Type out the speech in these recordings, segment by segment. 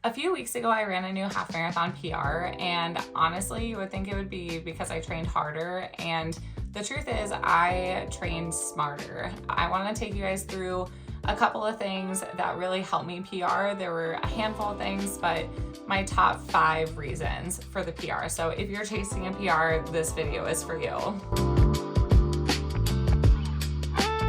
A few weeks ago, I ran a new half marathon PR, and honestly, you would think it would be because I trained harder, and the truth is I trained smarter. I want to take you guys through a couple of things that really helped me PR. There were a handful of things, but my top 5 reasons for the PR. So if you're chasing a PR, this video is for you.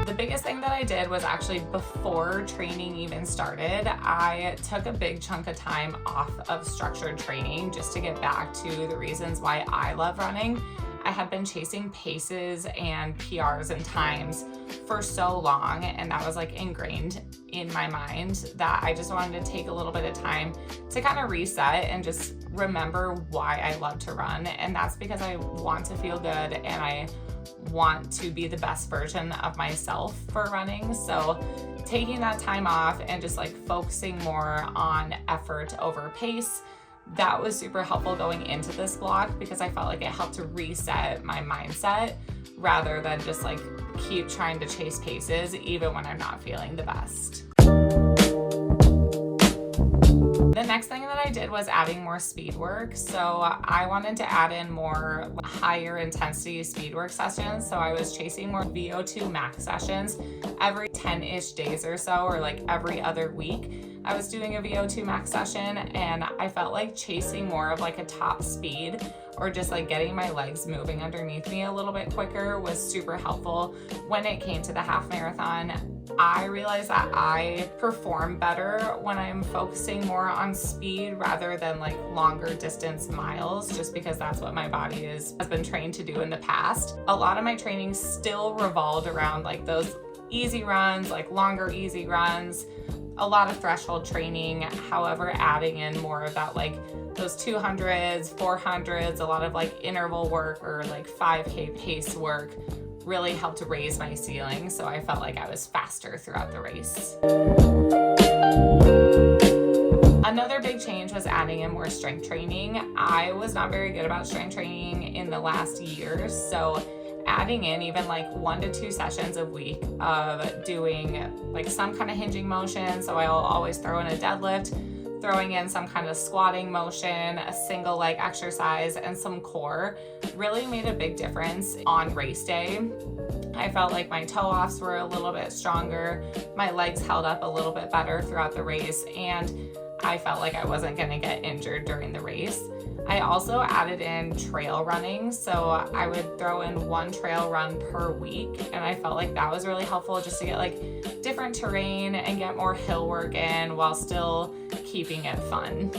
The biggest thing that I did was actually before training even started, I took a big chunk of time off of structured training just to get back to the reasons why I love running. I had been chasing paces and PRs and times for so long, and that was like ingrained in my mind that I just wanted to take a little bit of time to kind of reset and just remember why I love to run. And that's because I want to feel good and I want to be the best version of myself for running. So taking that time off and just like focusing more on effort over pace, that was super helpful going into this block because I felt like it helped to reset my mindset rather than just like keep trying to chase paces even when I'm not feeling the best. The next thing that I did was adding more speed work. So I wanted to add in more higher intensity speed work sessions. So I was chasing more VO2 max sessions every 10-ish days or so, or like every other week. I was doing a VO2 max session, and I felt like chasing more of like a top speed or just like getting my legs moving underneath me a little bit quicker was super helpful. When it came to the half marathon, I realized that I perform better when I'm focusing more on speed rather than like longer distance miles, just because that's what my body has been trained to do in the past. A lot of my training still revolved around like those easy runs, like longer easy runs, a lot of threshold training. However, adding in more of that, like those 200s, 400s, a lot of like interval work or like 5K pace work really helped raise my ceiling. So I felt like I was faster throughout the race. Another big change was adding in more strength training. I was not very good about strength training in the last year. So adding in even like 1 to 2 sessions a week of doing like some kind of hinging motion. So I'll always throw in a deadlift, throwing in some kind of squatting motion, a single leg exercise, and some core really made a big difference on race day. I felt like my toe offs were a little bit stronger, my legs held up a little bit better throughout the race, and I felt like I wasn't going to get injured during the race. I also added in trail running, so I would throw in 1 trail run per week, and I felt like that was really helpful just to get like different terrain and get more hill work in while still keeping it fun.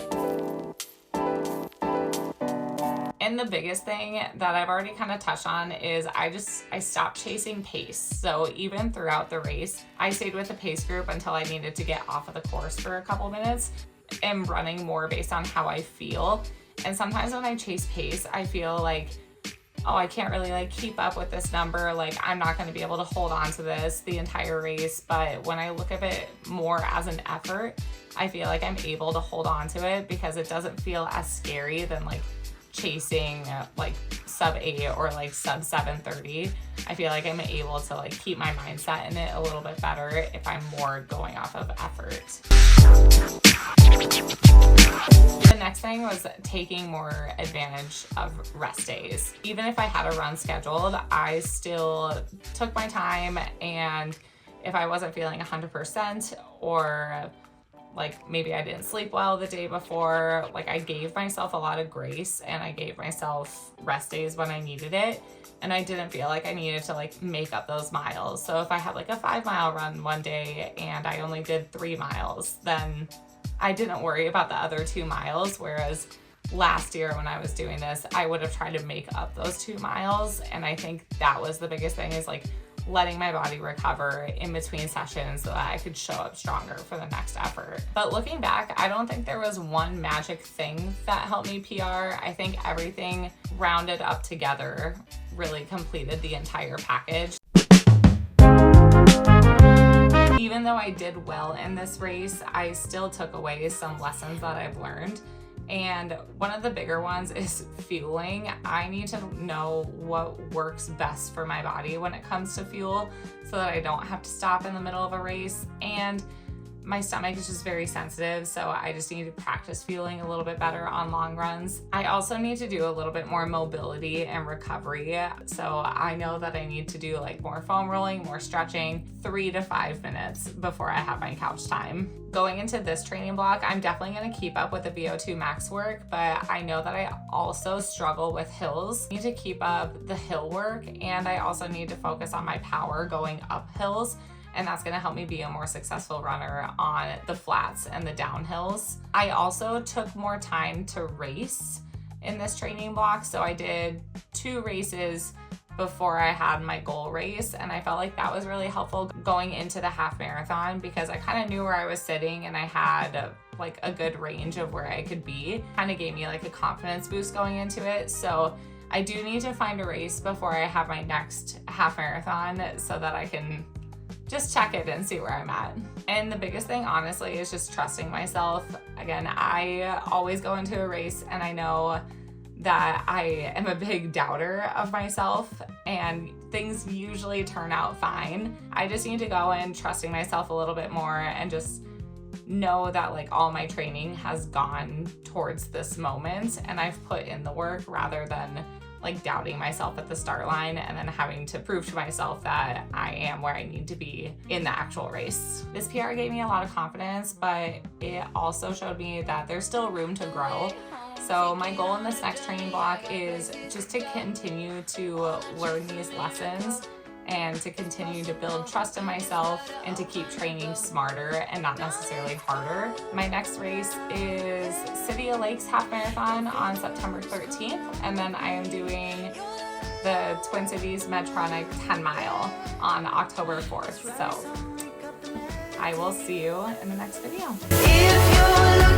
And the biggest thing that I've already kind of touched on is I stopped chasing pace. So even throughout the race, I stayed with the pace group until I needed to get off of the course for a couple minutes and running more based on how I feel. And sometimes when I chase pace, I feel like, oh, I can't really like keep up with this number. Like I'm not going to be able to hold on to this the entire race. But when I look at it more as an effort, I feel like I'm able to hold on to it because it doesn't feel as scary than like chasing like sub 8 or like sub 7:30. I feel like I'm able to like keep my mindset in it a little bit better if I'm more going off of effort. The next thing was taking more advantage of rest days. Even if I had a run scheduled, I still took my time, and if I wasn't feeling 100% or like maybe I didn't sleep well the day before, like I gave myself a lot of grace and I gave myself rest days when I needed it, and I didn't feel like I needed to like make up those miles. So if I had like a 5-mile run one day and I only did 3 miles, then I didn't worry about the other 2 miles. Whereas last year when I was doing this, I would have tried to make up those 2 miles. And I think that was the biggest thing, is like letting my body recover in between sessions so that I could show up stronger for the next effort. But looking back, I don't think there was one magic thing that helped me PR. I think everything rounded up together really completed the entire package. Even though I did well in this race, I still took away some lessons that I've learned. And one of the bigger ones is fueling. I need to know what works best for my body when it comes to fuel so that I don't have to stop in the middle of a race. And My stomach is just very sensitive, so I just need to practice fueling a little bit better on long runs. I also need to do a little bit more mobility and recovery. So I know that I need to do like more foam rolling, more stretching, 3 to 5 minutes before I have my couch time. Going into this training block, I'm definitely going to keep up with the VO2 max work, but I know that I also struggle with hills. I need to keep up the hill work, and I also need to focus on my power going up hills. And that's gonna help me be a more successful runner on the flats and the downhills. I also took more time to race in this training block. So I did 2 races before I had my goal race. And I felt like that was really helpful going into the half marathon, because I kind of knew where I was sitting and I had like a good range of where I could be. Kind of gave me like a confidence boost going into it. So I do need to find a race before I have my next half marathon so that I can just check it and see where I'm at. And the biggest thing, honestly, is just trusting myself. Again, I always go into a race and I know that I am a big doubter of myself, and things usually turn out fine. I just need to go in trusting myself a little bit more and just know that like all my training has gone towards this moment and I've put in the work, rather than like doubting myself at the start line and then having to prove to myself that I am where I need to be in the actual race. This PR gave me a lot of confidence, but it also showed me that there's still room to grow. So my goal in this next training block is just to continue to learn these lessons and to continue to build trust in myself and to keep training smarter and not necessarily harder. My next race is City of Lakes Half Marathon on September 13th, and then I am doing the Twin Cities Medtronic 10 mile on October 4th. So I will see you in the next video.